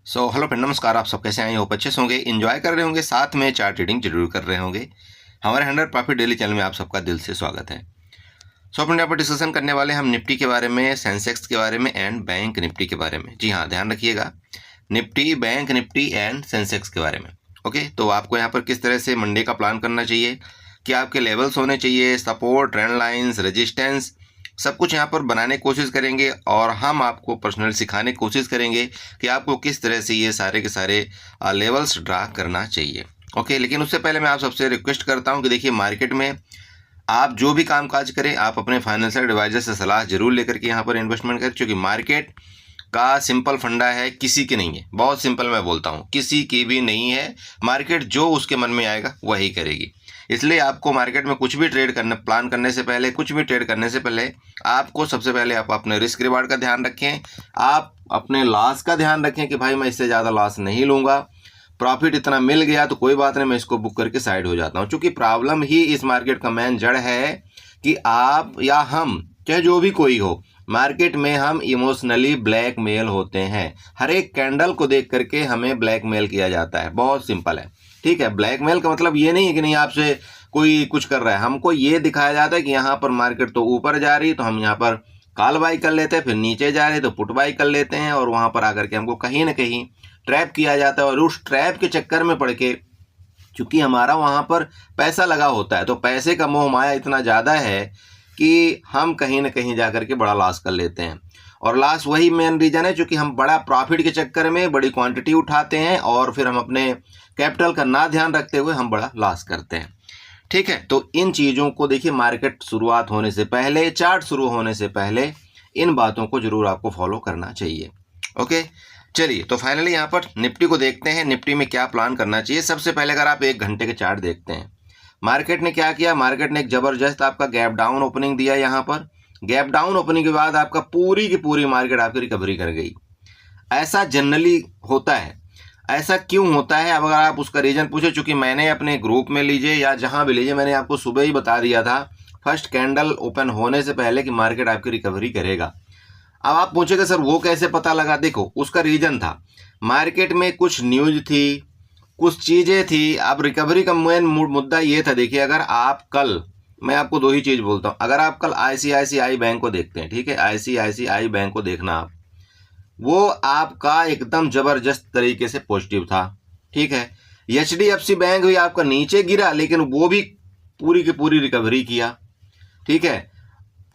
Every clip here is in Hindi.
हेलो फ्रेंड, नमस्कार। आप सब कैसे हैं? होप अच्छे से होंगे, एंजॉय कर रहे होंगे, साथ में चार्ट ट्रेडिंग जरूर कर रहे होंगे। हमारे 100 प्रॉफिट डेली चैनल में आप सबका दिल से स्वागत है। फ्रेंड, यहाँ पर डिस्कशन करने वाले हम निफ्टी के बारे में, सेंसेक्स के बारे में एंड बैंक निफ्टी के बारे में। जी हाँ, ध्यान रखिएगा, Nifty, bank Nifty and Sensex के बारे में। ओके, तो आपको यहाँ पर किस तरह से मंडे का प्लान करना चाहिए, क्या आपके लेवल्स होने चाहिए, सपोर्ट, ट्रेंड लाइन्स, रेजिस्टेंस, सब कुछ यहाँ पर बनाने की कोशिश करेंगे और हम आपको पर्सनल सिखाने की कोशिश करेंगे कि आपको किस तरह से ये सारे के सारे लेवल्स ड्रा करना चाहिए। ओके, लेकिन उससे पहले मैं आप सबसे रिक्वेस्ट करता हूँ कि देखिए, मार्केट में आप जो भी काम काज करें, आप अपने फाइनेंशियल एडवाइजर से सलाह जरूर लेकर के यहाँ पर इन्वेस्टमेंट करें, क्योंकि मार्केट का सिंपल फंडा है, किसी की नहीं है। बहुत सिंपल मैं बोलता हूँ, किसी की भी नहीं है। मार्केट जो उसके मन में आएगा वही करेगी। इसलिए आपको मार्केट में कुछ भी ट्रेड करने, प्लान करने से पहले, कुछ भी ट्रेड करने से पहले आपको सबसे पहले आप अपने रिस्क रिवार्ड का ध्यान रखें, आप अपने लॉस का ध्यान रखें कि भाई मैं इससे ज़्यादा लॉस नहीं लूँगा, प्रॉफिट इतना मिल गया तो कोई बात नहीं, मैं इसको बुक करके साइड हो जाता हूँ। क्योंकि प्रॉब्लम ही इस मार्केट का मेन जड़ है कि आप या हम, चाहे जो भी कोई हो, मार्केट में हम इमोशनली ब्लैकमेल होते हैं। हर एक कैंडल को देख करके हमें ब्लैकमेल किया जाता है। बहुत सिंपल है, ठीक है। ब्लैकमेल का मतलब ये नहीं है कि नहीं आपसे कोई कुछ कर रहा है, हमको ये दिखाया जाता है कि यहाँ पर मार्केट तो ऊपर जा रही है तो हम यहाँ पर कॉल बाई कर लेते हैं, फिर नीचे जा रही है तो पुट बाई कर लेते हैं, और वहाँ पर आकर के हमको कहीं ना कहीं ट्रैप किया जाता है। और उस ट्रैप के चक्कर में पड़ के, चूंकि हमारा वहाँ पर पैसा लगा होता है, तो पैसे का मोह माया इतना ज़्यादा है कि हम कहीं ना कहीं जा करके बड़ा लॉस कर लेते हैं। और लॉस वही मेन रीजन है, क्योंकि हम बड़ा प्रॉफिट के चक्कर में बड़ी क्वांटिटी उठाते हैं और फिर हम अपने कैपिटल का ना ध्यान रखते हुए हम बड़ा लॉस करते हैं। ठीक है, तो इन चीज़ों को देखिए, मार्केट शुरुआत होने से पहले, चार्ट शुरू होने से पहले इन बातों को जरूर आपको फॉलो करना चाहिए। ओके, चलिए, तो फाइनली यहाँ पर निफ्टी को देखते हैं, निफ्टी में क्या प्लान करना चाहिए। सबसे पहले अगर आप 1 घंटे के चार्ट देखते हैं, मार्केट ने क्या किया, मार्केट ने एक जबरदस्त आपका गैप डाउन ओपनिंग दिया। यहाँ पर गैप डाउन ओपनिंग के बाद आपका पूरी की पूरी मार्केट आपकी रिकवरी कर गई। ऐसा जनरली होता है। ऐसा क्यों होता है? अब अगर आप उसका रीजन पूछे, चूंकि मैंने अपने ग्रुप में लीजिए या जहां भी लीजिए, मैंने आपको सुबह ही बता दिया था फर्स्ट कैंडल ओपन होने से पहले कि मार्केट आपकी रिकवरी करेगा। अब आप पूछेगा सर वो कैसे पता लगा? देखो, उसका रीजन था, मार्केट में कुछ न्यूज थी, कुछ चीजें थी। अब रिकवरी का मेन मुद्दा ये था, देखिए, अगर आप कल, मैं आपको 2 ही चीज बोलता हूं, अगर आप कल आईसीआईसीआई बैंक को देखते हैं, ठीक है, आईसीआईसीआई बैंक को देखना आप, वो आपका एकदम जबरदस्त तरीके से पॉजिटिव था। ठीक है, एचडीएफसी बैंक भी आपका नीचे गिरा, लेकिन वो भी पूरी की पूरी रिकवरी किया। ठीक है,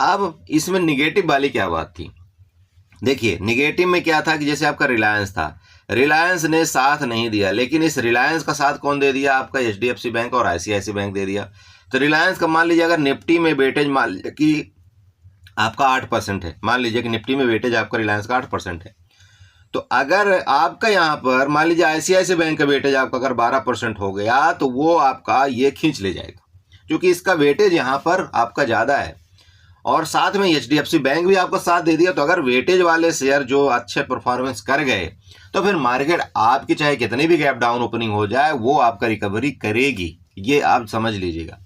अब इसमें निगेटिव वाली क्या बात थी? देखिए, निगेटिव में क्या था कि जैसे आपका रिलायंस था, रिलायंस ने साथ नहीं दिया, लेकिन इस रिलायंस का साथ कौन दे दिया? आपका एचडीएफसी बैंक और आईसीआईसी बैंक दे दिया। तो रिलायंस का मान लीजिए अगर निफ्टी में वेटेज मान लीजिए कि आपका 8% है, मान लीजिए कि निफ्टी में वेटेज आपका रिलायंस का 8% है, तो अगर आपका यहाँ पर मान लीजिए आईसीआईसी बैंक का वेटेज आपका अगर 12% हो गया, तो वो आपका ये खींच ले जाएगा, क्योंकि इसका वेटेज यहाँ पर आपका ज़्यादा है। और साथ में एचडीएफसी बैंक भी आपको साथ दे दिया। तो अगर वेटेज वाले शेयर जो अच्छे परफॉर्मेंस कर गए, तो फिर मार्केट आपकी चाहे कितनी भी गैप डाउन ओपनिंग हो जाए, वो आपका रिकवरी करेगी, ये आप समझ लीजिएगा।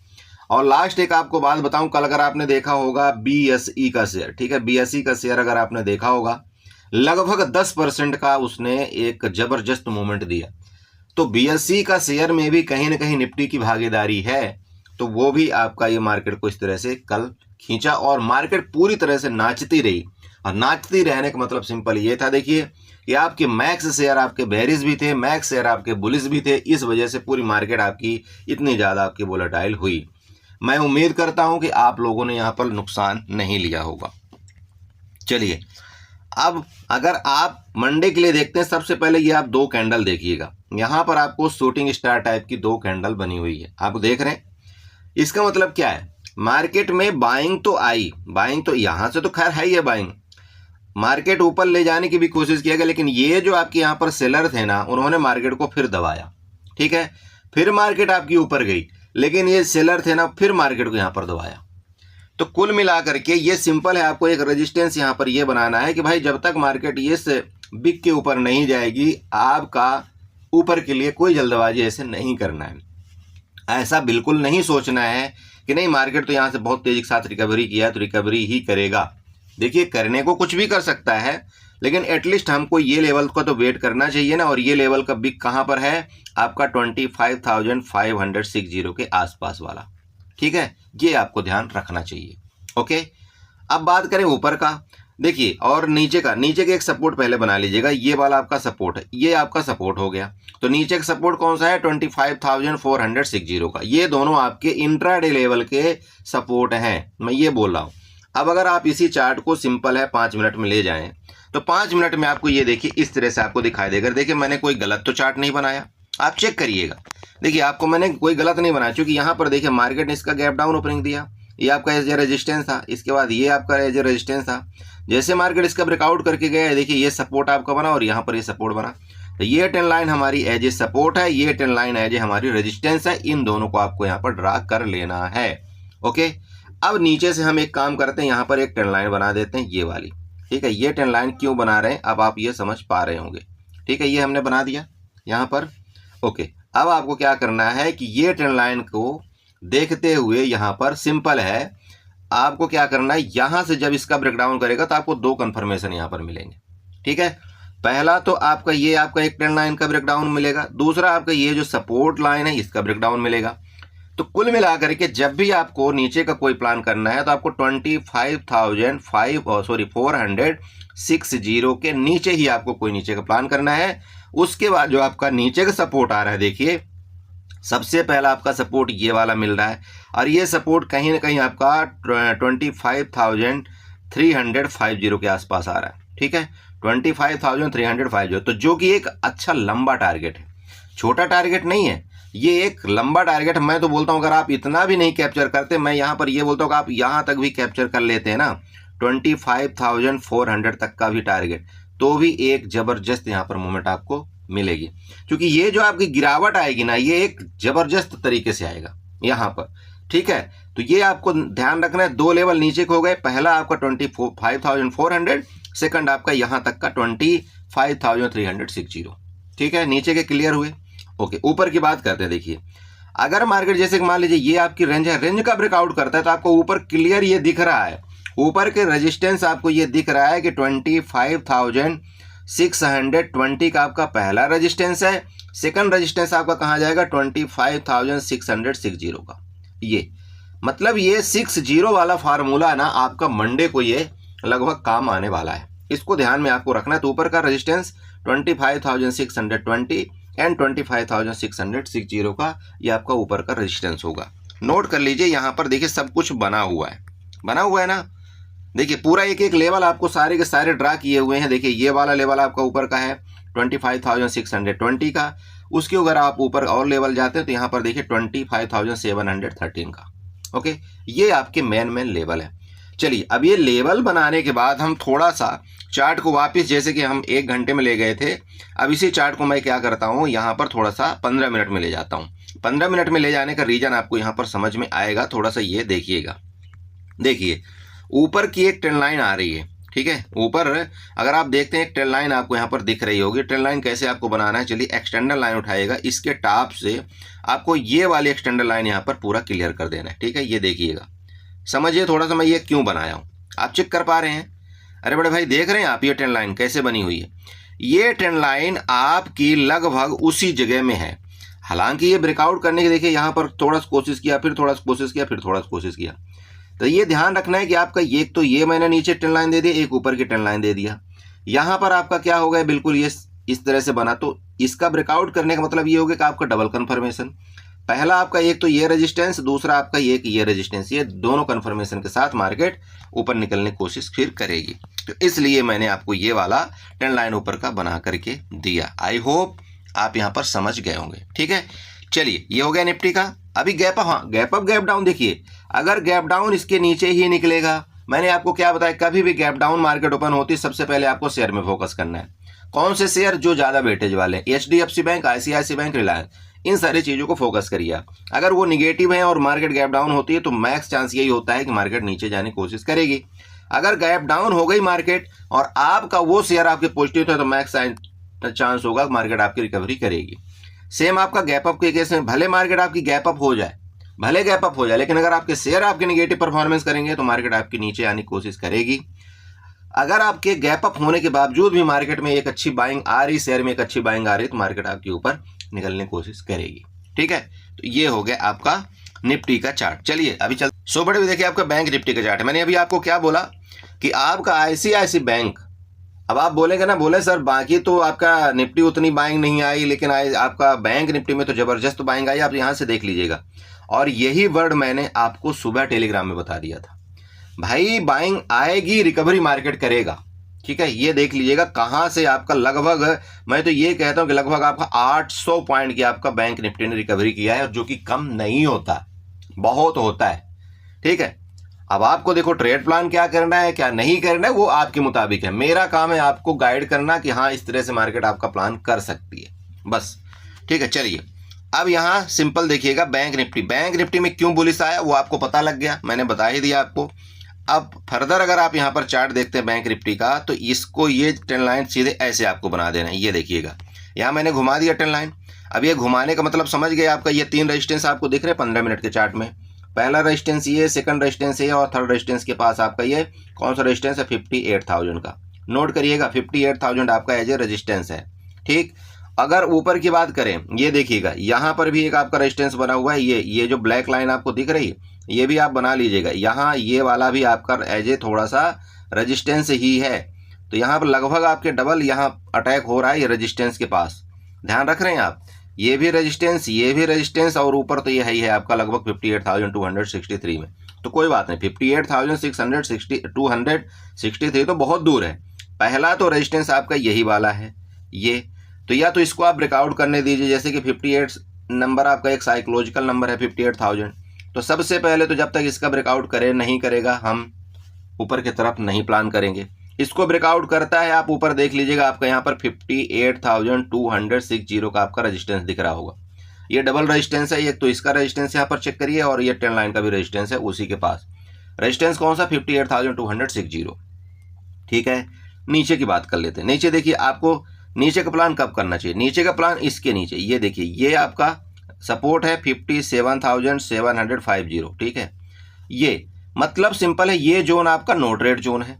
और लास्ट एक आपको बात बताऊं, कल अगर आपने देखा होगा बीएसई का शेयर, ठीक है, बीएसई का शेयर अगर आपने देखा होगा, लगभग 10% का उसने एक जबरदस्त मूवमेंट दिया। तो बीएसई का शेयर में भी कहीं ना कहीं निफ्टी की भागीदारी है, तो वो भी आपका ये मार्केट को इस तरह से कल खींचा और मार्केट पूरी तरह से नाचती रही। और नाचती रहने का मतलब सिंपल ये था, देखिए, कि आपके मैक्स शेयर आपके बेरिस भी थे, मैक्स शेयर आपके बुलिस भी थे। इस वजह से पूरी मार्केट आपकी इतनी ज़्यादा आपकी वोलेटाइल हुई। मैं उम्मीद करता हूं कि आप लोगों ने यहाँ पर नुकसान नहीं लिया होगा। चलिए, अब अगर आप मंडे के लिए देखते हैं, सबसे पहले ये आप 2 कैंडल देखिएगा। यहाँ पर आपको शूटिंग स्टार टाइप की 2 कैंडल बनी हुई है, आप देख रहे हैं। इसका मतलब क्या है? मार्केट में बाइंग तो आई, बाइंग तो यहाँ से तो खैर है ही है, बाइंग मार्केट ऊपर ले जाने की भी कोशिश किया गया, लेकिन ये जो आपके यहाँ पर सेलर थे ना, उन्होंने मार्केट को फिर दबाया। ठीक है, फिर मार्केट आपकी ऊपर गई, लेकिन ये सेलर थे ना, फिर मार्केट को यहाँ पर दबाया। तो कुल मिलाकर के ये सिंपल है, आपको एक रेजिस्टेंस यहाँ पर ये बनाना है कि भाई जब तक मार्केट ये से बिग के ऊपर नहीं जाएगी, आपका ऊपर के लिए कोई जल्दबाजी ऐसे नहीं करना है। ऐसा बिल्कुल नहीं सोचना है कि नहीं मार्केट तो यहाँ से बहुत तेजी के साथ रिकवरी किया है तो रिकवरी ही करेगा। देखिए, करने को कुछ भी कर सकता है, लेकिन एटलीस्ट हमको ये लेवल का तो वेट करना चाहिए ना, और ये लेवल का बिग कहाँ पर है आपका 25,560 के आसपास वाला। ठीक है, ये आपको ध्यान रखना चाहिए। ओके, अब बात करें ऊपर का, देखिए, और नीचे का, नीचे के एक सपोर्ट पहले बना लीजिएगा, ये वाला आपका सपोर्ट है, ये आपका सपोर्ट हो गया। तो नीचे का सपोर्ट कौन सा है 25,460 का, ये दोनों आपके इंट्राडे लेवल के सपोर्ट हैं, मैं ये बोल रहा हूँ। अब अगर आप इसी चार्ट को सिंपल है 5 मिनट में ले जाएं तो 5 मिनट में आपको ये देखिए इस तरह से आपको दिखाई देगा। देखिए मैंने कोई गलत तो चार्ट नहीं बनाया, आप चेक करिएगा। देखिए आपको मैंने कोई गलत नहीं बनाया, क्योंकि यहाँ पर देखिए मार्केट ने इसका गैप डाउन ओपनिंग दिया, ये आपका एज ए रेजिस्टेंस था, इसके बाद ये आपका एज ए रेजिस्टेंस था। जैसे मार्केट इसका ब्रेकआउट करके गया, देखिए ये सपोर्ट आपका बना और यहाँ पर ये सपोर्ट बना। तो ये ट्रेंड लाइन हमारी एज ए सपोर्ट है, ये ट्रेंड लाइन एज ए हमारी रेजिस्टेंस है, इन दोनों को आपको यहाँ पर ड्रा कर लेना है। ओके, अब नीचे से हम एक काम करते हैं, यहाँ पर एक ट्रेंड लाइन बना देते हैं, ये वाली। ठीक है, ये ट्रेंड लाइन क्यों बना रहे हैं अब आप ये समझ पा रहे होंगे। ठीक है, ये हमने बना दिया यहाँ पर। ओके, अब आपको क्या करना है कि ये ट्रेंड लाइन को देखते हुए यहाँ पर सिंपल है, आपको क्या करना है, यहाँ से जब इसका ब्रेकडाउन करेगा तो आपको दो कंफर्मेशन यहाँ पर मिलेंगे। ठीक है, पहला तो आपका ये आपका एक ट्रेंड लाइन का ब्रेकडाउन मिलेगा, दूसरा आपका ये जो सपोर्ट लाइन है इसका ब्रेकडाउन मिलेगा। तो कुल मिलाकर के जब भी आपको नीचे का कोई प्लान करना है तो आपको 25,460 के नीचे ही आपको कोई नीचे का प्लान करना है। उसके बाद जो आपका नीचे का सपोर्ट आ रहा है, देखिए सबसे पहला आपका सपोर्ट ये वाला मिल रहा है, और ये सपोर्ट कहीं ना कहीं आपका 25,350 के आसपास आ रहा है। ठीक है, 25,350, तो जो कि एक अच्छा लंबा टारगेट है, छोटा टारगेट नहीं है, ये एक लंबा टारगेट। मैं तो बोलता हूं अगर आप इतना भी नहीं कैप्चर करते, मैं यहां पर ये बोलता हूं कि आप यहां तक भी कैप्चर कर लेते हैं ना 25,400 तक का भी टारगेट, तो भी एक जबरदस्त यहां पर मूवमेंट आपको मिलेगी। क्योंकि ये जो आपकी गिरावट आएगी ना, ये एक जबरदस्त तरीके से आएगा यहाँ पर। ठीक है, तो ये आपको ध्यान रखना है। दो लेवल नीचे को हो गए, पहला आपका 25,400, सेकंड आपका यहाँ तक का 25,360। ठीक है, नीचे के क्लियर हुए। ओके, ऊपर की बात करते हैं। देखिए अगर मार्केट जैसे मान लीजिए ये आपकी रेंज है, रेंज का ब्रेकआउट करता है तो आपको ऊपर क्लियर ये दिख रहा है, ऊपर के रेजिस्टेंस आपको ये दिख रहा है कि 25,620 का आपका पहला रेजिस्टेंस है, सेकंड रेजिस्टेंस आपका कहाँ जाएगा 25,660 का। ये मतलब ये 60 वाला फार्मूला ना आपका मंडे को ये लगभग काम आने वाला है, इसको ध्यान में आपको रखना है। तो ऊपर का रेजिस्टेंस 25,620 एंड 25,660 का ये आपका ऊपर का रेजिस्टेंस होगा। नोट कर लीजिए, यहाँ पर देखिए सब कुछ बना हुआ है ना। देखिए पूरा एक एक लेवल आपको सारे के सारे ड्रा किए हुए हैं। देखिए ये वाला लेवल आपका ऊपर का है 25,620 का, उसके अगर आप ऊपर और लेवल जाते हैं तो यहाँ पर देखिए 25,713 का। ओके, ये आपके मेन लेवल है। चलिए अब ये लेवल बनाने के बाद हम थोड़ा सा चार्ट को वापस, जैसे कि हम 1 घंटे में ले गए थे, अब इसी चार्ट को मैं क्या करता हूँ यहाँ पर थोड़ा सा 15 मिनट में ले जाता हूँ। 15 मिनट में ले जाने का रीजन आपको यहाँ पर समझ में आएगा, थोड़ा सा ये देखिएगा। देखिए ऊपर की एक ट्रेंड लाइन आ रही है। ठीक है, ऊपर अगर आप देखते हैं एक ट्रेंड लाइन आपको यहाँ पर दिख रही होगी। ट्रेंड लाइन कैसे आपको बनाना है, चलिए एक्सटेंडर लाइन उठाइएगा, इसके टॉप से आपको ये वाली एक्सटेंडर लाइन यहाँ पर पूरा क्लियर कर देना है। ठीक है, ये देखिएगा, समझिए थोड़ा सा मैं ये क्यों बनाया हूँ, आप चेक कर पा रहे हैं। अरे बड़े भाई देख रहे हैं आप ये ट्रेंड लाइन कैसे बनी हुई है। ये ट्रेंड लाइन आपकी लगभग उसी जगह में है। हालांकि ये ब्रेकआउट करने के देखिए यहाँ पर थोड़ा सा कोशिश किया, फिर थोड़ा सा कोशिश किया, फिर थोड़ा सा कोशिश किया। तो ये ध्यान रखना है कि आपका एक तो ये मैंने नीचे ट्रेंड लाइन दे दिया, एक ऊपर की ट्रेंड लाइन दे दिया। यहाँ पर आपका क्या हो गया, बिल्कुल ये इस तरह से बना। तो इसका ब्रेकआउट करने का मतलब ये हो गया कि आपका डबल कन्फर्मेशन, पहला आपका एक तो ये रेजिस्टेंस, दूसरा आपका ये रेजिस्टेंस, ये दोनों कन्फर्मेशन के साथ मार्केट ऊपर निकलने की कोशिश फिर करेगी। तो इसलिए मैंने आपको ये वाला ट्रेंड लाइन ऊपर का बना करके दिया। आई होप आप यहाँ पर समझ गए होंगे। ठीक है, चलिए ये हो गया निफ्टी का। अभी गैप अप, हाँ गैप अप गैप डाउन, देखिए अगर गैप डाउन इसके नीचे ही निकलेगा, मैंने आपको क्या बताया, कभी भी गैप डाउन मार्केट ओपन होती है सबसे पहले आपको शेयर में फोकस करना है। कौन से शेयर, जो ज़्यादा वेटेज वाले, HDFC bank, ICICI bank, Reliance, इन सारी चीज़ों को फोकस करिए आप। अगर वो निगेटिव है और मार्केट गैप डाउन होती है तो मैक्स चांस यही होता है कि मार्केट नीचे जाने की कोशिश करेगी। अगर गैप डाउन हो गई मार्केट और आपका वो शेयर आपके पॉजिटिव था तो मैक्स चांस होगा मार्केट आपकी रिकवरी करेगी। सेम आपका गैप अप के केस में, भले मार्केट आपकी गैप अप हो जाए, लेकिन अगर आपके शेयर आपके निगेटिव परफॉर्मेंस करेंगे तो मार्केट आपके नीचे आने की कोशिश करेगी। अगर आपके गैप अप होने के बावजूद भी मार्केट में एक अच्छी बाइंग आ रही, शेयर में एक अच्छी बाइंग आ रही, तो मार्केट आपके ऊपर निकलने की कोशिश करेगी। ठीक है, तो ये हो गया आपका निफ्टी का चार्ट। चलिए अभी चल सो बड़े भी देखिए आपका बैंक निफ्टी का चार्ट है। मैंने अभी आपको क्या बोला कि आपका आईसीआईसी बैंक, अब आप बोलेंगे ना, बोले सर बाकी तो आपका निफ्टी उतनी बाइंग नहीं आई, लेकिन आपका बैंक निफ्टी में तो जबरदस्त बाइंग आई। आप यहाँ से देख लीजिएगा, और यही वर्ड मैंने आपको सुबह टेलीग्राम में बता दिया था, भाई बाइंग आएगी, रिकवरी मार्केट करेगा। ठीक है, ये देख लीजिएगा कहाँ से आपका लगभग, मैं तो ये कहता हूँ कि लगभग आपका 800 पॉइंट की आपका बैंक निफ्टी ने रिकवरी किया है, जो कि कम नहीं होता, बहुत होता है। ठीक है, अब आपको देखो ट्रेड प्लान क्या करना है क्या नहीं करना है वो आपके मुताबिक है। मेरा काम है आपको गाइड करना कि हाँ इस तरह से मार्केट आपका प्लान कर सकती है, बस। ठीक है, चलिए अब यहाँ सिंपल देखिएगा बैंक निफ्टी। बैंक निफ्टी में क्यों बुलिश आया वो आपको पता लग गया, मैंने बता ही दिया आपको। अब फर्दर अगर आप यहाँ पर चार्ट देखते हैं बैंक निफ्टी का, तो इसको ये ट्रेंड लाइन सीधे ऐसे आपको बना देना है। ये देखिएगा यहाँ मैंने घुमा दिया ट्रेंड लाइन। अब ये घुमाने का मतलब समझ गए आपका, ये 3 रेजिस्टेंस आपको दिख रहे हैं 15 मिनट के चार्ट में। पहला रेजिस्टेंस ये, सेकंड रेजिस्टेंस ये, और थर्ड रेजिस्टेंस के पास आपका ये कौन सा रेजिस्टेंस है, 58,000 का। नोट करिएगा 58,000 आपका एज ए रेजिस्टेंस है। ठीक, अगर ऊपर की बात करें, ये देखिएगा यहाँ पर भी एक आपका रेजिस्टेंस बना हुआ है, ये जो ब्लैक लाइन आपको दिख रही है ये भी आप बना लीजिएगा। यहाँ ये वाला भी आपका एज ए थोड़ा सा रेजिस्टेंस ही है, तो यहाँ पर लगभग आपके डबल यहाँ अटैक हो रहा है ये रेजिस्टेंस के पास, ध्यान रख रहे हैं आप। ये भी रेजिस्टेंस, ये भी रेजिस्टेंस, और ऊपर तो यही है आपका लगभग 58,263 में। तो कोई बात नहीं, 58,263 तो बहुत दूर है। पहला तो रेजिस्टेंस आपका यही वाला है ये, तो या तो इसको आप ब्रेकआउट करने दीजिए, जैसे कि 58 नंबर आपका एक साइकोलॉजिकल नंबर है 58,000। तो सबसे पहले तो जब तक इसका ब्रेकआउट करे नहीं करेगा, हम ऊपर की तरफ नहीं प्लान करेंगे। इसको ब्रेकआउट करता है, आप ऊपर देख लीजिएगा आपका यहाँ पर 58,260 का आपका रेजिस्टेंस दिख रहा होगा। ये डबल रेजिस्टेंस है, एक तो इसका रेजिस्टेंस यहाँ पर चेक करिए, और ये ट्रेंड लाइन का भी रेजिस्टेंस है उसी के पास। रेजिस्टेंस कौन सा, 58,260। ठीक है, नीचे की बात कर लेते हैं। नीचे देखिए आपको नीचे का प्लान कब करना चाहिए, नीचे का प्लान इसके नीचे, ये देखिए ये आपका सपोर्ट है 57,750। ठीक है, ये मतलब सिंपल है, ये जोन आपका नो ट्रेड जोन है,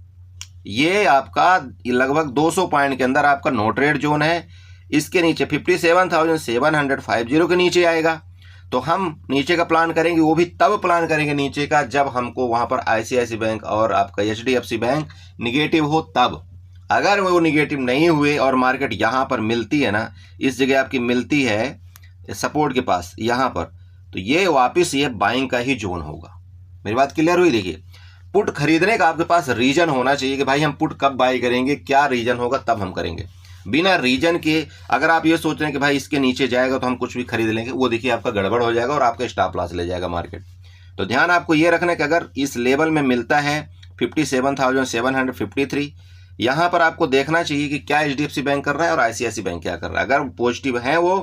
ये आपका लगभग 200 पॉइंट के अंदर आपका नो ट्रेड जोन है। इसके नीचे 57,750 के नीचे आएगा, तो हम नीचे का प्लान करेंगे, वो भी तब प्लान करेंगे नीचे का जब हमको वहां पर आईसीआईसी बैंक और आपका एचडीएफसी बैंक निगेटिव हो तब। अगर वो निगेटिव नहीं हुए और मार्केट यहाँ पर मिलती है ना, इस जगह आपकी मिलती है सपोर्ट के पास यहाँ पर, तो ये वापस ये बाइंग का ही जोन होगा। मेरी बात क्लियर हुई। देखिए पुट खरीदने का आपके पास रीजन होना चाहिए कि भाई हम पुट कब बाई करेंगे, क्या रीजन होगा तब हम करेंगे। बिना रीजन के अगर आप ये सोच रहे हैं कि भाई इसके नीचे जाएगा तो हम कुछ भी खरीद लेंगे, वो देखिए आपका गड़बड़ हो जाएगा और आपका स्टॉप लॉस ले जाएगा मार्केट। तो ध्यान आपको ये रखना है कि अगर इस लेवल में मिलता है 57,753, यहाँ पर आपको देखना चाहिए कि क्या एचडीएफसी बैंक कर रहा है और आईसीआईसी बैंक क्या कर रहा है। अगर पॉजिटिव है वो,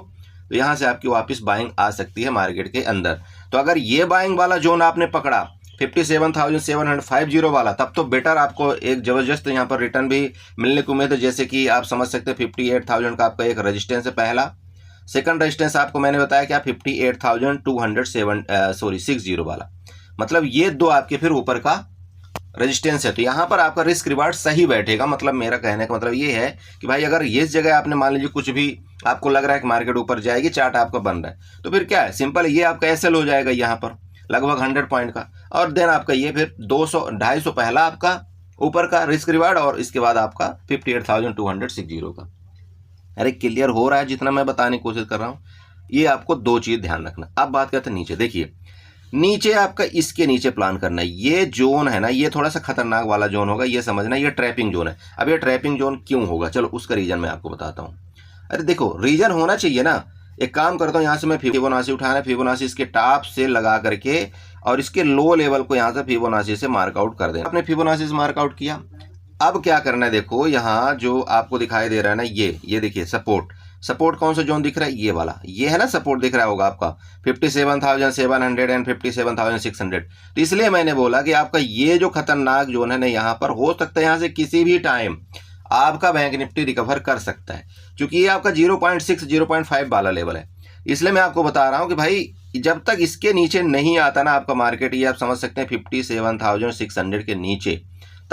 तो यहाँ से आपकी वापस बाइंग आ सकती है मार्केट के अंदर। तो अगर ये बाइंग वाला जोन आपने पकड़ा 57,750 वाला, तब तो बेटर आपको एक जबरदस्त यहाँ पर रिटर्न भी मिलने की उम्मीद है। जैसे कि आप समझ सकते हैं 58,000 का आपका एक रेजिस्टेंस है पहला, सेकंड रेजिस्टेंस आपको मैंने बताया क्या 58,260 वाला, मतलब ये दो आपके फिर ऊपर का रेजिस्टेंस है। तो यहाँ पर आपका रिस्क रिवार्ड सही बैठेगा। मतलब मेरा कहने का मतलब ये है कि भाई अगर इस जगह आपने मान लीजिए कुछ भी आपको लग रहा है कि मार्केट ऊपर जाएगी, चार्ट आपका बन रहा है, तो फिर क्या है, सिंपल ये आपका एसएल हो जाएगा यहाँ पर लगभग 100 पॉइंट का, और देन आपका ये फिर 200-250 पहला आपका ऊपर का रिस्क रिवार्ड, और इसके बाद आपका 58,260 का। अरे क्लियर हो रहा है जितना मैं बताने की कोशिश कर रहा हूँ। ये आपको दो चीज ध्यान रखना। अब बात करते हैं नीचे। देखिए नीचे आपका इसके नीचे प्लान करना है। ये जोन है ना, ये थोड़ा सा खतरनाक वाला जोन होगा, ये समझना, ये ट्रैपिंग जोन है। अब ये ट्रैपिंग जोन क्यों होगा, चलो उसका रीजन मैं आपको बताता हूँ। अरे देखो रीजन होना चाहिए ना। एक काम करता हूँ, यहाँ से मैं फिबोनाची उठाना है, फिबोनाची इसके टॉप से लगा करके और इसके लो लेवल को यहाँ से फिबोनाची से मार्कआउट कर देना। आपने फिबोनाची से मार्कआउट किया, अब क्या करना है, देखो यहाँ जो आपको दिखाई दे रहा है ना, ये देखिए सपोर्ट कौन सा जोन दिख रहा है, ये वाला, ये है ना सपोर्ट दिख रहा होगा आपका 57,700 एंड 57,600। तो इसलिए मैंने बोला कि आपका ये जो खतरनाक जोन है ना, यहाँ पर हो सकता है यहाँ से किसी भी टाइम आपका बैंक निफ्टी रिकवर कर सकता है, क्योंकि ये आपका 0.6 0.5 वाला लेवल है। इसलिए मैं आपको बता रहा हूँ कि भाई जब तक इसके नीचे नहीं आता ना आपका मार्केट, ये आप समझ सकते हैं 57,600 के नीचे,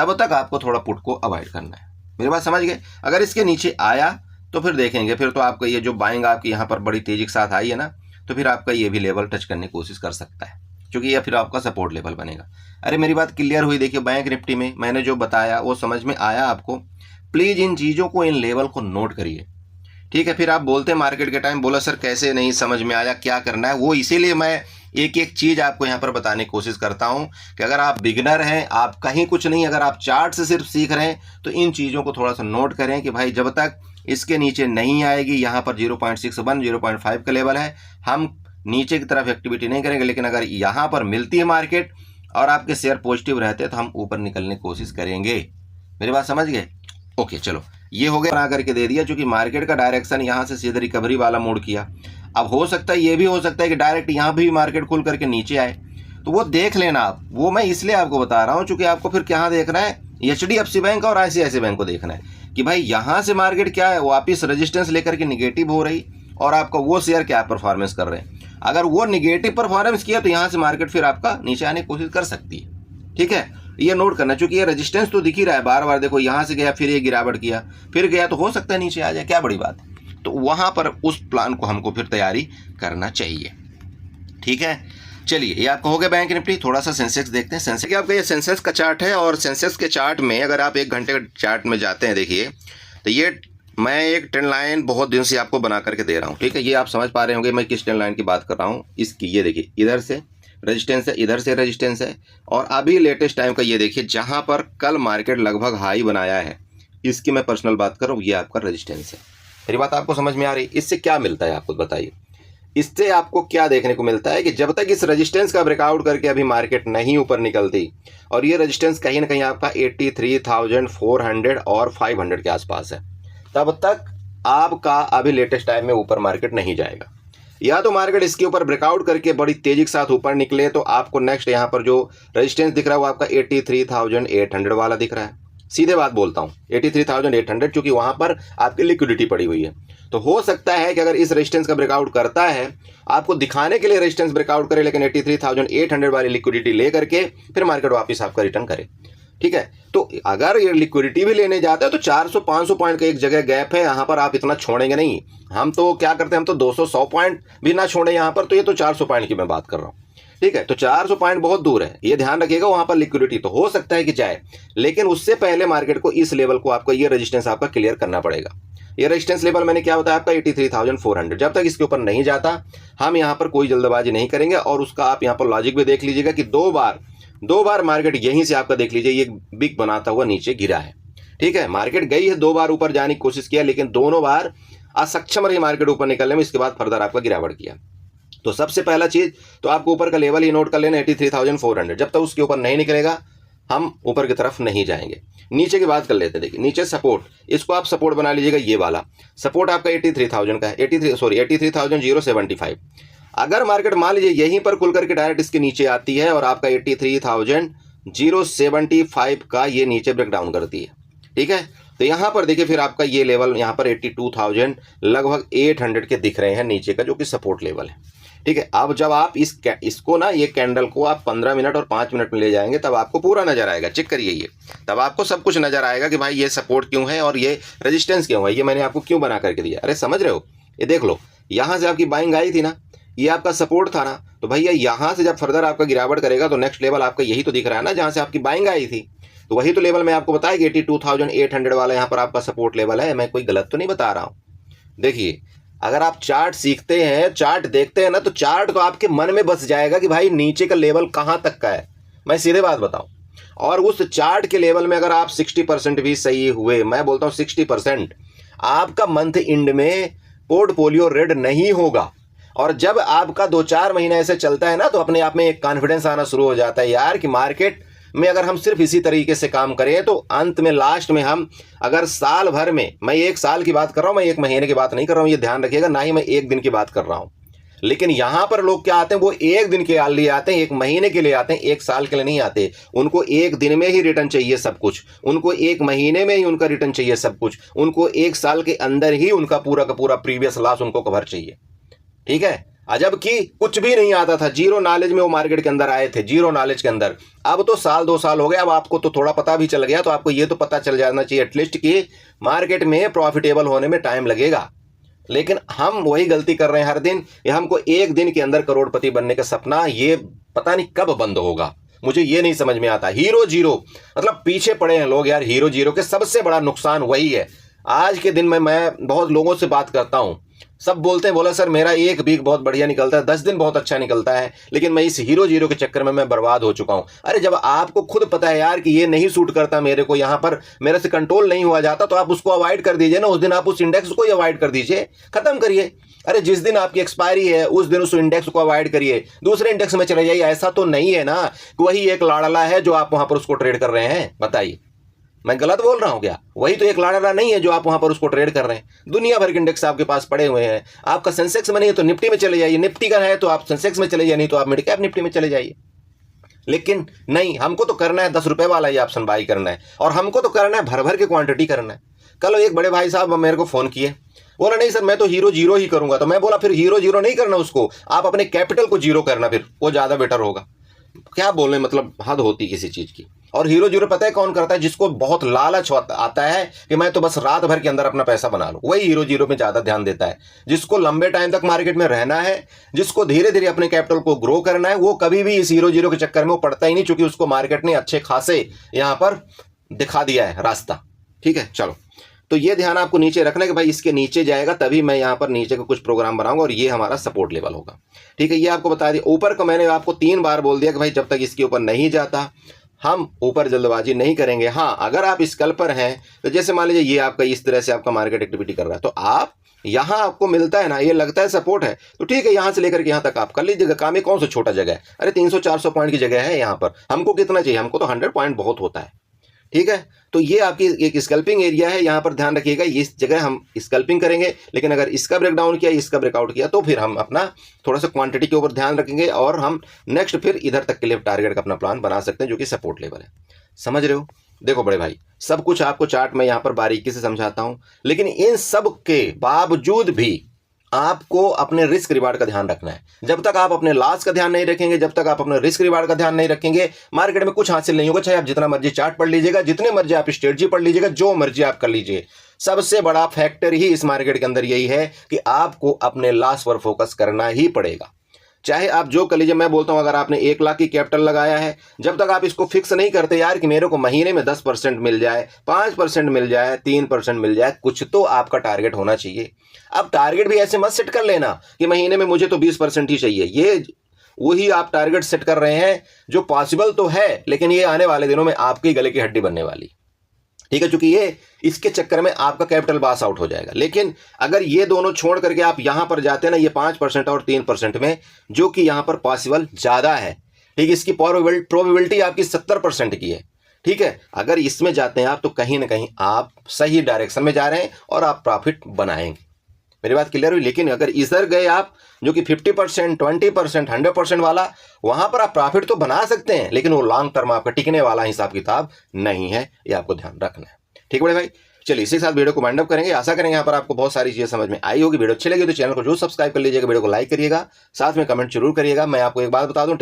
तब तक आपको थोड़ा पुट को अवॉइड करना है। मेरी बात समझ गए? अगर इसके नीचे आया तो फिर देखेंगे, फिर तो आपका ये जो बाइंग आपकी यहाँ पर बड़ी तेजी के साथ आई है ना, तो फिर आपका ये भी लेवल टच करने की कोशिश कर सकता है, क्योंकि ये फिर आपका सपोर्ट लेवल बनेगा। अरे मेरी बात क्लियर हुई? देखिए बैंक निफ्टी में मैंने जो बताया वो समझ में आया आपको? प्लीज़ इन चीज़ों को, इन लेवल को नोट करिए, ठीक है? फिर आप बोलते हैं मार्केट के टाइम, बोला सर कैसे नहीं समझ में आया, क्या करना है, वो इसीलिए मैं एक एक चीज़ आपको यहाँ पर बताने की कोशिश करता हूँ कि अगर आप बिगनर हैं, आप कहीं कुछ नहीं, अगर आप चार्ट से सिर्फ सीख रहे हैं तो इन चीज़ों को थोड़ा सा नोट करें कि भाई जब तक इसके नीचे नहीं आएगी, यहाँ पर 0.61 0.5 का लेवल है, हम नीचे की तरफ एक्टिविटी नहीं करेंगे। लेकिन अगर यहाँ पर मिलती है मार्केट और आपके शेयर पॉजिटिव रहते हैं तो हम ऊपर निकलने की कोशिश करेंगे। मेरी बात समझ गए? ओके, चलो ये हो गया, बना करके दे दिया, क्योंकि मार्केट का डायरेक्शन यहाँ से सीधे रिकवरी वाला मोड किया। अब हो सकता है, ये भी हो सकता है कि डायरेक्ट यहाँ भी मार्केट खुल करके नीचे आए, तो वो देख लेना आप। वो मैं इसलिए आपको बता रहा हूँ क्योंकि आपको फिर क्या देखना है, HDFC बैंक और ICICI बैंक को देखना है कि भाई यहाँ से मार्केट क्या है, वापिस रेजिस्टेंस लेकर के निगेटिव हो रही और आपका वो शेयर क्या परफॉर्मेंस कर रहे हैं। अगर वो निगेटिव परफॉर्मेंस किया तो यहाँ से मार्केट फिर आपका नीचे आने की कोशिश कर सकती है, ठीक है? ये नोट करना, क्योंकि ये रेजिस्टेंस तो दिख ही रहा है बार बार। देखो यहाँ से गया, फिर ये गिरावट किया, फिर गया, तो हो सकता है नीचे आ जाए, क्या बड़ी बात है। तो वहाँ पर उस प्लान को हमको फिर तैयारी करना चाहिए, ठीक है? चलिए, ये आपका हो गया बैंक निफ्टी। थोड़ा सा सेंसेक्स देखते हैं। सेंसेक्स आपका ये सेंसेक्स का चार्ट है, और सेंसेक्स के चार्ट में अगर आप 1 घंटे के चार्ट में जाते हैं, देखिए तो ये मैं एक ट्रेंड लाइन बहुत दिन से आपको बना करके दे रहा हूँ, ठीक है? ये आप समझ पा रहे होंगे मैं किस ट्रेंड लाइन की बात कर रहा हूँ। इसकी ये देखिए, इधर से रेजिस्टेंस है, इधर से रेजिस्टेंस है, और अभी लेटेस्ट टाइम का ये देखिए जहाँ पर कल मार्केट लगभग हाई बनाया है, इसकी मैं पर्सनल बात कर रहा हूँ, ये आपका रेजिस्टेंस है। मेरी बात आपको समझ में आ रही? इससे क्या मिलता है आपको बताइए? इससे आपको क्या देखने को मिलता है कि जब तक इस रेजिस्टेंस का ब्रेकआउट करके अभी मार्केट नहीं ऊपर निकलती, और ये रेजिस्टेंस कहीं ना कहीं आपका 83,400 और 500 के आसपास है, तब तक आपका अभी लेटेस्ट टाइम में ऊपर मार्केट नहीं जाएगा। या तो मार्केट इसके ऊपर ब्रेकआउट करके बड़ी तेजी के साथ ऊपर निकले तो आपको नेक्स्ट यहाँ पर जो रेजिस्टेंस दिख रहा है वो आपका 83,800 वाला दिख रहा है। सीधे बात बोलता हूँ, 83,800, क्योंकि वहां पर आपकी लिक्विडिटी पड़ी हुई है। तो हो सकता है कि अगर इस रेजिस्टेंस का ब्रेकआउट करता है, आपको दिखाने के लिए रेजिस्टेंस ब्रेकआउट करे, लेकिन 83,800 वाली लिक्विडिटी ले करके फिर मार्केट वापस आपका रिटर्न करे, ठीक है? तो अगर ये लिक्विडिटी भी लेने जाता है तो 400-500 पॉइंट का एक जगह गैप है, यहाँ पर आप इतना छोड़ेंगे नहीं। हम तो क्या करते हैं, हम तो 200-100 पॉइंट भी ना छोड़े यहाँ पर, तो ये तो 400 पॉइंट की मैं बात कर रहा हूँ, ठीक है? तो 400 पॉइंट बहुत दूर है, ये ध्यान रखिएगा। वहां पर लिक्विडिटी तो हो सकता है कि जाए, लेकिन उससे पहले मार्केट को इस लेवल को आपका ये रेजिस्टेंस आपका क्लियर करना पड़ेगा। ये रेजिस्टेंस लेवल मैंने क्या बताया आपका 83,400, जब तक इसके ऊपर नहीं जाता हम यहाँ पर कोई जल्दबाजी नहीं करेंगे। और उसका आप यहाँ पर लॉजिक भी देख लीजिएगा कि दो बार मार्केट यहीं से आपका देख लीजिए ये बिग बनाता हुआ नीचे गिरा है, ठीक है? मार्केट गई है 2 बार ऊपर जाने की कोशिश किया, लेकिन दोनों बार असक्षम रही मार्केट ऊपर निकलने में। इसके बाद फर्दर आपका गिरावट किया। तो सबसे पहला चीज तो आपको ऊपर का लेवल ही नोट कर लेना 83,400। जब तक उसके ऊपर नहीं निकलेगा हम ऊपर की तरफ नहीं जाएंगे। नीचे की बात कर लेते हैं। देखिए नीचे सपोर्ट, इसको आप सपोर्ट बना लीजिएगा। ये वाला सपोर्ट आपका 83,000 का है, 83,075। अगर मार्केट मान लीजिए यहीं पर खुल करके डायरेक्ट इसके नीचे आती है और आपका 83,075 का ये नीचे ब्रेकडाउन करती है, ठीक है? तो यहाँ पर देखिए फिर आपका ये लेवल यहाँ पर 82,000 लगभग 800 के दिख रहे हैं नीचे का, जो कि सपोर्ट लेवल है, ठीक है? अब जब आप इसको ना, ये कैंडल को आप 15 मिनट और 5 मिनट में ले जाएंगे तब आपको पूरा नजर आएगा। चेक करिए ये, तब आपको सब कुछ नजर आएगा कि भाई ये सपोर्ट क्यों है और ये रेजिस्टेंस क्यों है। ये मैंने आपको क्यों बना करके दिया, अरे समझ रहे हो? ये देख लो, यहाँ से आपकी बाइंग आई थी ना, ये आपका सपोर्ट था ना, तो भैया यहाँ से जब फर्दर आपका गिरावट करेगा तो नेक्स्ट लेवल आपका यही तो दिख रहा है ना, जहाँ से आपकी बाइंग आई थी। तो वही तो लेवल मैं आपको बताया कि 82,800 वाला यहाँ पर आपका सपोर्ट लेवल है। मैं कोई गलत तो नहीं बता रहा हूँ। देखिए अगर आप चार्ट सीखते हैं, चार्ट देखते हैं ना, तो चार्ट तो आपके मन में बस जाएगा कि भाई नीचे का लेवल कहाँ तक का है। मैं सीधे बात बताऊं, और उस चार्ट के लेवल में अगर आप 60% भी सही हुए, मैं बोलता हूं 60%, आपका मंथ एंड में पोर्टफोलियो रेड नहीं होगा। और जब आपका 2-4 महीने ऐसे चलता है ना, तो अपने आप में एक कॉन्फिडेंस आना शुरू हो जाता है यार कि मार्केट में अगर हम सिर्फ इसी तरीके से काम करें तो अंत में लास्ट में हम अगर साल भर में, मैं 1 साल की बात कर रहा हूं, मैं 1 महीने की बात नहीं कर रहा हूं, ये ध्यान रखिएगा, ना ही मैं 1 दिन की बात कर रहा हूं। लेकिन यहां पर लोग क्या आते हैं, वो 1 दिन के लिए आते हैं, 1 महीने के लिए आते हैं, 1 साल के लिए नहीं आते। उनको 1 दिन में ही रिटर्न चाहिए सब कुछ, उनको 1 महीने में ही उनका रिटर्न चाहिए सब कुछ, उनको 1 साल के अंदर ही उनका पूरा का पूरा प्रीवियस लॉस उनको कवर चाहिए, ठीक है? जबकि कुछ भी नहीं आता था, जीरो नॉलेज में वो मार्केट के अंदर आए थे, जीरो नॉलेज के अंदर। अब तो साल 2 साल हो गए, अब आपको तो थोड़ा पता भी चल गया, तो आपको ये तो पता चल जाना चाहिए एटलीस्ट कि मार्केट में प्रॉफिटेबल होने में टाइम लगेगा। लेकिन हम वही गलती कर रहे हैं हर दिन। ये हमको एक दिन के अंदर करोड़पति बनने का सपना, ये पता नहीं कब बंद होगा, मुझे ये नहीं समझ में आता। हीरो जीरो मतलब पीछे पड़े हैं लोग यार। हीरो जीरो के सबसे बड़ा नुकसान वही है। आज के दिन में मैं बहुत लोगों से बात करता हूं, सब बोलते हैं, बोला सर मेरा एक वीक बहुत बढ़िया निकलता है, 10 दिन बहुत अच्छा निकलता है, लेकिन मैं इस हीरो जीरो के चक्कर में मैं बर्बाद हो चुका हूं। अरे जब आपको खुद पता है यार कि ये नहीं सूट करता मेरे को, यहां पर मेरे से कंट्रोल नहीं हुआ जाता, तो आप उसको अवॉइड कर दीजिए ना। उस दिन आप उस इंडेक्स को ही अवॉइड कर दीजिए, खत्म करिए। अरे जिस दिन आपकी एक्सपायरी है उस दिन उस इंडेक्स को अवॉइड करिए, दूसरे इंडेक्स में चले जाइए। ऐसा तो नहीं है ना कि वही एक लाड़ला है जो आप वहां पर उसको ट्रेड कर रहे हैं। बताइए मैं गलत बोल रहा हूं क्या? वही तो एक लाड़ला नहीं है जो आप वहां पर उसको ट्रेड कर रहे हैं। दुनिया भर के इंडेक्स आपके पास पड़े हुए हैं। आपका सेंसेक्स में नहीं है तो निफ्टी में चले जाइए, निफ्टी का है तो आप सेंसेक्स में चले जाइए, नहीं तो आप मिड कैप निफ्टी में चले जाइए। लेकिन नहीं, हमको तो करना है 10 रुपए वाला ही ऑप्शन बाई करना है, और हमको तो करना है भर भर के क्वांटिटी करना है। कल एक बड़े भाई साहब मेरे को फोन किए, बोला नहीं सर मैं तो हीरो जीरो ही करूंगा। तो मैं बोला फिर हीरो जीरो नहीं करना उसको, आप अपने कैपिटल को जीरो करना, फिर वो ज्यादा बेटर होगा। क्या बोलने, मतलब हद होती किसी चीज की। और हीरो जीरो पता है कौन करता है? जिसको बहुत लालच आता है कि मैं तो बस रात भर के अंदर अपना पैसा बना लूं, वही हीरो जीरो में ज्यादा ध्यान देता है। जिसको लंबे टाइम तक मार्केट में रहना है, जिसको धीरे धीरे अपने कैपिटल को ग्रो करना है, वो कभी भी इस हीरो जीरो के चक्कर में वो पड़ता ही नहीं, क्योंकि उसको मार्केट ने अच्छे खासे यहां पर दिखा दिया है रास्ता। ठीक है, चलो तो ये ध्यान आपको नीचे रखना है कि भाई इसके नीचे जाएगा तभी मैं यहाँ पर नीचे का कुछ प्रोग्राम बनाऊंगा, और ये हमारा सपोर्ट लेवल होगा। ठीक है, ये आपको बता दिया। ऊपर का मैंने आपको 3 बार बोल दिया कि भाई जब तक इसके ऊपर नहीं जाता हम ऊपर जल्दबाजी नहीं करेंगे। हाँ, अगर आप स्कल्पर हैं तो जैसे मान लीजिए ये आपका इस तरह से आपका मार्केट एक्टिविटी कर रहा है, तो आप यहाँ आपको मिलता है ना, ये लगता है सपोर्ट है, तो ठीक है यहाँ से लेकर के यहाँ तक आप कर लीजिएगा काम। ये कौन सा छोटा जगह है? अरे 300-400 पॉइंट की जगह है यहाँ पर। हमको कितना चाहिए? हमको तो 100 पॉइंट बहुत होता है। ठीक है, तो ये आपकी एक स्कल्पिंग एरिया है, यहाँ पर ध्यान रखिएगा। इस जगह हम स्कल्पिंग करेंगे, लेकिन अगर इसका ब्रेकडाउन किया, इसका ब्रेकआउट किया, तो फिर हम अपना थोड़ा सा क्वांटिटी के ऊपर ध्यान रखेंगे, और हम नेक्स्ट फिर इधर तक के लिए टारगेट का अपना प्लान बना सकते हैं, जो कि सपोर्ट लेवल है। समझ रहे हो? देखो बड़े भाई, सब कुछ आपको चार्ट में यहाँ पर बारीकी से समझाता हूँ, लेकिन इन सब के बावजूद भी आपको अपने रिस्क रिवार्ड का ध्यान रखना है। जब तक आप अपने लॉस का ध्यान नहीं रखेंगे, जब तक आप अपने रिस्क रिवार्ड का ध्यान नहीं रखेंगे, मार्केट में कुछ हासिल नहीं होगा। चाहे आप जितना मर्जी चार्ट पढ़ लीजिएगा, जितने मर्जी आप स्ट्रेटजी पढ़ लीजिएगा, जो मर्जी आप कर लीजिए, सबसे बड़ा फैक्टर ही इस मार्केट के अंदर यही है कि आपको अपने लॉस पर फोकस करना ही पड़ेगा। चाहे आप जो कर लीजिए। मैं बोलता हूं अगर आपने 1 लाख की कैपिटल लगाया है, जब तक आप इसको फिक्स नहीं करते यार कि मेरे को महीने में 10% मिल जाए, 5% मिल जाए, 3% मिल जाए, कुछ तो आपका टारगेट होना चाहिए। अब टारगेट भी ऐसे मत सेट कर लेना कि महीने में मुझे तो 20% ही चाहिए। ये वही आप टारगेट सेट कर रहे हैं जो पॉसिबल तो है, लेकिन ये आने वाले दिनों में आपकी गले की हड्डी बनने वाली। ठीक है, क्योंकि ये इसके चक्कर में आपका कैपिटल बास आउट हो जाएगा। लेकिन अगर ये दोनों छोड़ करके आप यहां पर जाते हैं ना, ये 5% और 3% में, जो कि यहां पर पॉसिबल ज्यादा है। ठीक है, इसकी प्रोबेबिलिटी आपकी 70% की है। ठीक है, अगर इसमें जाते हैं आप, तो कहीं ना कहीं आप सही डायरेक्शन में जा रहे हैं और आप प्रॉफिट बनाएंगे। मेरी बात क्लियर हुई? लेकिन अगर इधर गए आप, जो कि 50%, 20%, 100% वाला, वहां पर आप प्रॉफिट तो बना सकते हैं, लेकिन वो लॉन्ग टर्म आपका टिकने वाला हिसाब किताब नहीं है। ये आपको ध्यान रखना है। ठीक है बड़े भाई, चलिए इसी के साथ वीडियो को वाइंड अप करेंगे। आशा करेंगे यहाँ पर आपको बहुत सारी चीजें समझ में आई होगी। वीडियो अच्छी लगी तो चैनल को जरूर सब्सक्राइब कर लीजिएगा, वीडियो को लाइक करिएगा, साथ में कमेंट जरूर करिएगा। मैं आपको एक बात बता दूं,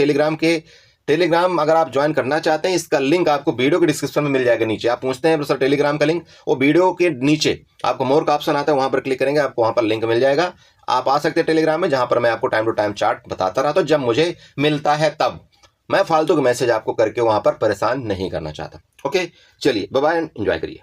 टेलीग्राम अगर आप ज्वाइन करना चाहते हैं, इसका लिंक आपको वीडियो के डिस्क्रिप्शन में मिल जाएगा नीचे। आप पूछते हैं सर टेलीग्राम का लिंक, वो वीडियो के नीचे आपको मोर का ऑप्शन आता है, वहां पर क्लिक करेंगे, आपको वहां पर लिंक मिल जाएगा। आप आ सकते हैं टेलीग्राम में, जहां पर मैं आपको टाइम टू टाइम चार्ट बताता रहता हूं, जब मुझे मिलता है तब। मैं फालतू के मैसेज आपको करके वहां पर परेशान नहीं करना चाहता। ओके, चलिए बाय बाय, एंजॉय करिए।